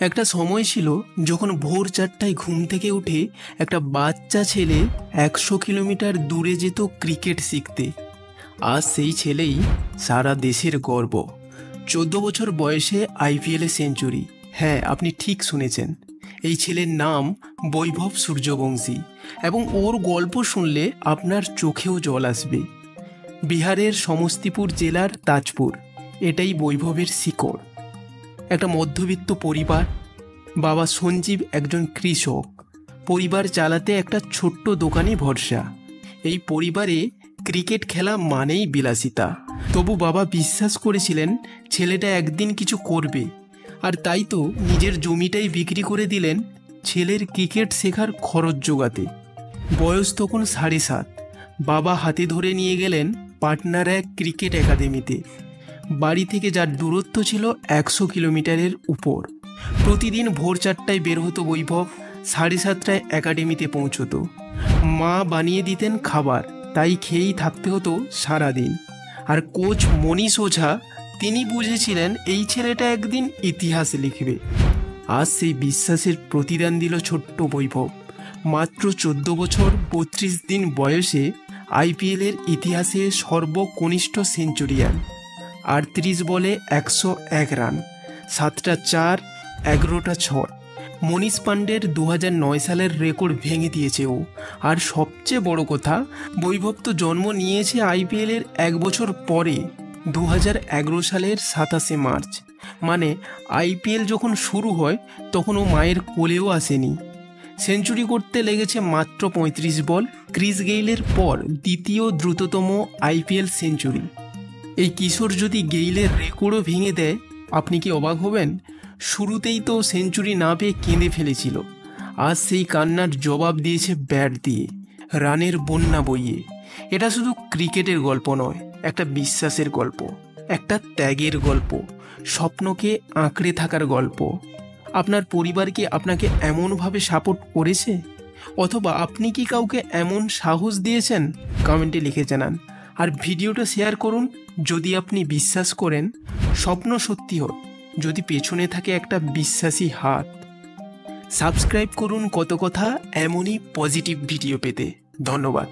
একটা সময় ছিল যখন ভোর 4টায় ঘুম থেকে উঠে একটা বাচ্চা ছেলে 100 কিলোমিটার দূরে যেত ক্রিকেট শিখতে। আজ সেই ছেলেই সারা দেশের গর্ব। 14 বছর বয়সে আইপিএলে সেঞ্চুরি। হ্যাঁ, আপনি ঠিক শুনেছেন, এই ছেলের নাম বৈভব সূর্যবংশী এবং ওর গল্প শুনলে আপনার চোখেও জল আসবে। বিহারের সমস্তিপুর জেলার তাজপুর, এটাই বৈভবের শিকড়। একটা মধ্যবিত্ত পরিবার, বাবা সঞ্জীব একজন কৃষক, পরিবার চালাতে একটা ছোট্ট দোকানে ভরসা। এই পরিবারে ক্রিকেট খেলা মানেই বিলাসিতা। তবু বাবা বিশ্বাস করেছিলেন ছেলেটা একদিন কিছু করবে, আর তাই তো নিজের জমিটাই বিক্রি করে দিলেন ছেলের ক্রিকেট শেখার খরচ জোগাতে। বয়স তখন 7.5। বাবা হাতে ধরে নিয়ে গেলেন পাটনার এক ক্রিকেট একাডেমিতে। বাড়ি থেকে যার দূরত্ব ছিল 100 কিলোমিটারের উপর। প্রতিদিন ভোর 4টায় বের হতো বৈভব, 7:30টায় একাডেমিতে পৌঁছতো। মা বানিয়ে দিতেন খাবার, তাই খেয়েই থাকতে হতো সারাদিন। আর কোচ মনীষ ওঝা, তিনি বুঝেছিলেন এই ছেলেটা একদিন ইতিহাস লিখবে। আজ সেই বিশ্বাসের প্রতিদান দিল ছোট্ট বৈভব। মাত্র 14 বছর 32 দিন বয়সে আইপিএলের ইতিহাসে সর্বকনিষ্ঠ সেঞ্চুরিয়ান। 38 বলে 101 রান, 7টা 4, 11টা 6। মনীষ পাণ্ডের 2009 সালের রেকর্ড ভেঙে দিয়েছে ও। আর সবচেয়ে বড় কথা, বৈভব তো জন্ম নিয়েছে আইপিএলের 1 বছর পরে, 2011 সালের 27শে মার্চ। মানে আইপিএল যখন শুরু হয় তখন ও মায়ের কোলেও আসেনি। সেঞ্চুরি করতে লেগেছে মাত্র 35 বল। ক্রিস গেইলের পর দ্বিতীয় দ্রুততম আইপিএল সেঞ্চুরি। এই কিশোর যদি গেইলের রেকর্ডও ভেঙে দেয়, আপনি কি অবাক হবেন? শুরুতেই তো সেঞ্চুরি না পেয়ে কেঁদে ফেলেছিল। আজ সেই কান্নার জবাব দিয়েছে ব্যাট দিয়ে, রানের বন্যা বইয়ে। এটা শুধু ক্রিকেটের গল্প নয়, একটা বিশ্বাসের গল্প, একটা ত্যাগের গল্প, স্বপ্নকে আঁকড়ে থাকার গল্প। আপনার পরিবার কি আপনাকে এমনভাবে সাপোর্ট করেছে? অথবা আপনি কি কাউকে এমন সাহস দিয়েছেন? কমেন্টে লিখে জানান। আর ভিডিওটা শেয়ার করুন যদি আপনি বিশ্বাস করেন স্বপ্ন সত্যি হয়, যদি পেছনে থাকে একটা বিশ্বাসী হাত। সাবস্ক্রাইব করুন কত কথা এমনই পজিটিভ ভিডিও পেতে। ধন্যবাদ।